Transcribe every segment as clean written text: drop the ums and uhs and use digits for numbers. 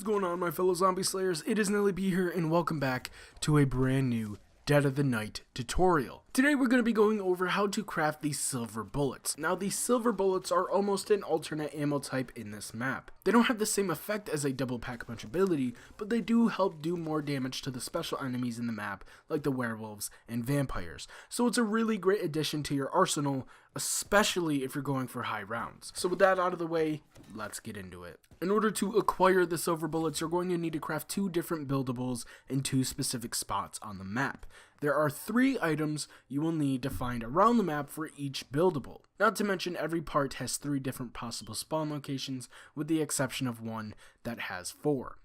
going on, my fellow zombie slayers? It is Nelly B here, and welcome back to a brand new Dead of the Night tutorial. Today we're going to be going over how to craft these silver bullets. Now, these silver bullets are almost an alternate ammo type in this map. They don't have the same effect as a double pack-a-punch ability, but they do help do more damage to the special enemies in the map, like the werewolves and vampires. So it's a really great addition to your arsenal, especially if you're going for high rounds. So with that out of the way, let's get into it. In order to acquire the silver bullets, you're going to need to craft 2 different buildables in 2 specific spots on the map. There are 3 items you will need to find around the map for each buildable. Not to mention, every part has 3 different possible spawn locations, with the exception of one that has 4.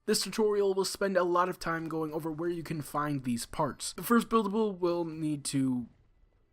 This tutorial will spend a lot of time going over where you can find these parts. The first buildable will need to,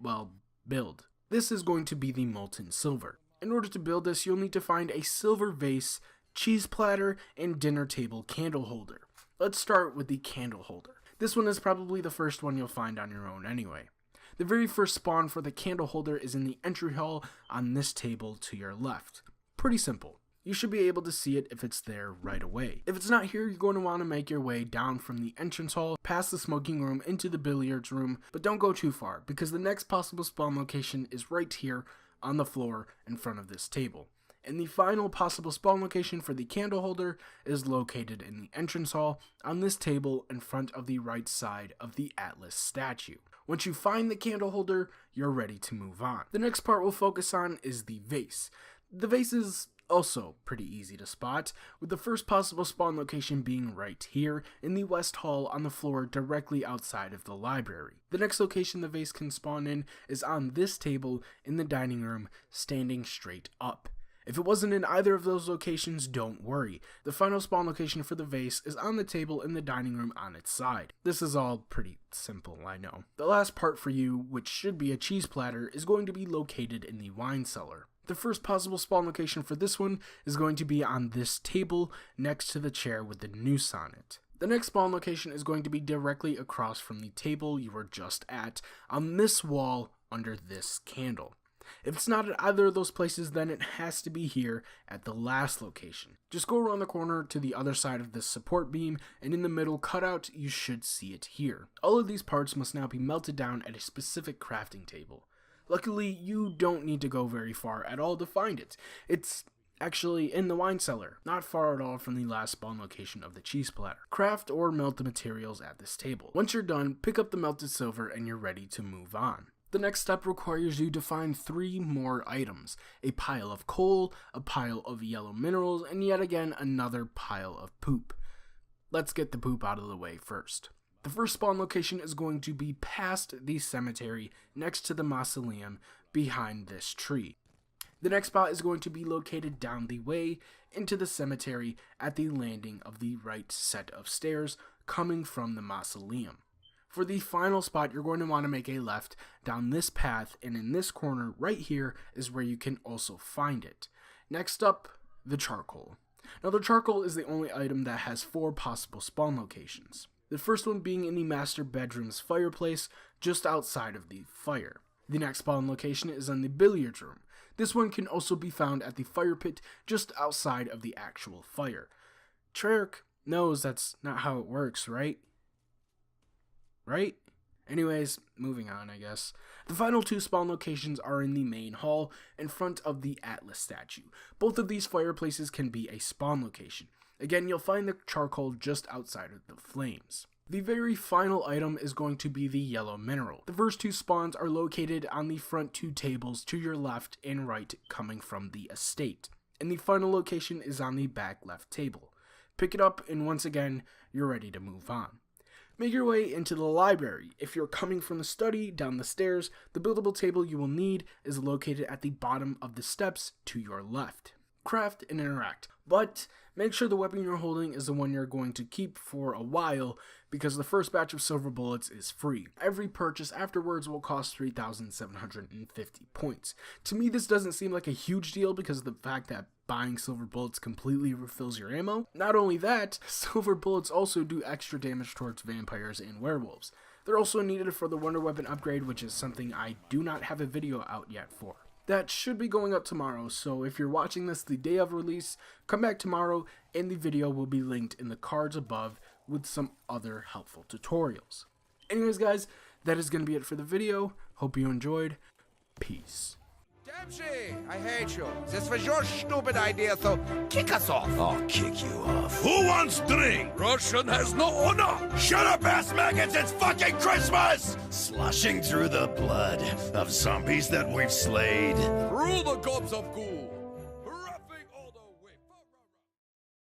well, build. This is going to be the Molten Silver. In order to build this, you'll need to find a silver vase, cheese platter, and dinner table candle holder. Let's start with the candle holder. This one is probably the first one you'll find on your own anyway. The very first spawn for the candle holder is in the entry hall on this table to your left. Pretty simple. You should be able to see it if it's there right away. If it's not here, you're going to want to make your way down from the entrance hall, past the smoking room, into the billiards room, but don't go too far, because the next possible spawn location is right here on the floor in front of this table. And the final possible spawn location for the candle holder is located in the entrance hall on this table in front of the right side of the Atlas statue. Once you find the candle holder, you're ready to move on. The next part we'll focus on is the vase. The vase is also pretty easy to spot, with the first possible spawn location being right here in the west hall on the floor directly outside of the library. The next location the vase can spawn in is on this table in the dining room, standing straight up. If it wasn't in either of those locations, don't worry. The final spawn location for the vase is on the table in the dining room on its side. This is all pretty simple, I know. The last part for you, which should be a cheese platter, is going to be located in the wine cellar. The first possible spawn location for this one is going to be on this table next to the chair with the noose on it. The next spawn location is going to be directly across from the table you were just at, on this wall under this candle. If it's not at either of those places, then it has to be here at the last location. Just go around the corner to the other side of this support beam, and in the middle cutout, you should see it here. All of these parts must now be melted down at a specific crafting table. Luckily, you don't need to go very far at all to find it. It's actually in the wine cellar, not far at all from the last spawn location of the cheese platter. Craft or melt the materials at this table. Once you're done, pick up the melted silver and you're ready to move on. The next step requires you to find 3 more items: a pile of coal, a pile of yellow minerals, and yet again another pile of poop. Let's get the poop out of the way first. The first spawn location is going to be past the cemetery next to the mausoleum behind this tree. The next spot is going to be located down the way into the cemetery at the landing of the right set of stairs coming from the mausoleum. For the final spot, you're going to want to make a left down this path, and in this corner right here is where you can also find it. Next up, the charcoal. Now, the charcoal is the only item that has 4 possible spawn locations. The first one being in the master bedroom's fireplace, just outside of the fire. The next spawn location is in the billiards room. This one can also be found at the fire pit, just outside of the actual fire. Treyarch knows that's not how it works, right? Anyways, moving on, I guess. The final 2 spawn locations are in the main hall in front of the Atlas statue. Both of these fireplaces can be a spawn location. Again, you'll find the charcoal just outside of the flames. The very final item is going to be the yellow mineral. The first 2 spawns are located on the front 2 tables to your left and right coming from the estate. And the final location is on the back left table. Pick it up and once again, you're ready to move on. Make your way into the library. If you're coming from the study down the stairs, the buildable table you will need is located at the bottom of the steps to your left. Craft and interact, but make sure the weapon you're holding is the one you're going to keep for a while, because the first batch of silver bullets is free. Every purchase afterwards will cost 3,750 points. To me, this doesn't seem like a huge deal because of the fact that buying silver bullets completely refills your ammo. Not only that, silver bullets also do extra damage towards vampires and werewolves. They're also needed for the wonder weapon upgrade, which is something I do not have a video out yet for. that should be going up tomorrow. So if you're watching this the day of release, come back tomorrow and the video will be linked in the cards above with some other helpful tutorials. Anyways guys, that is going to be it for the video. Hope you enjoyed. Peace. Dempsey, I hate you. This was your stupid idea, so kick us off. I'll kick you off. Who wants drink? Russian has no honor. Shut up, ass maggots! It's fucking Christmas! Sloshing through the blood of zombies that we've slayed. Through the gobs of goo.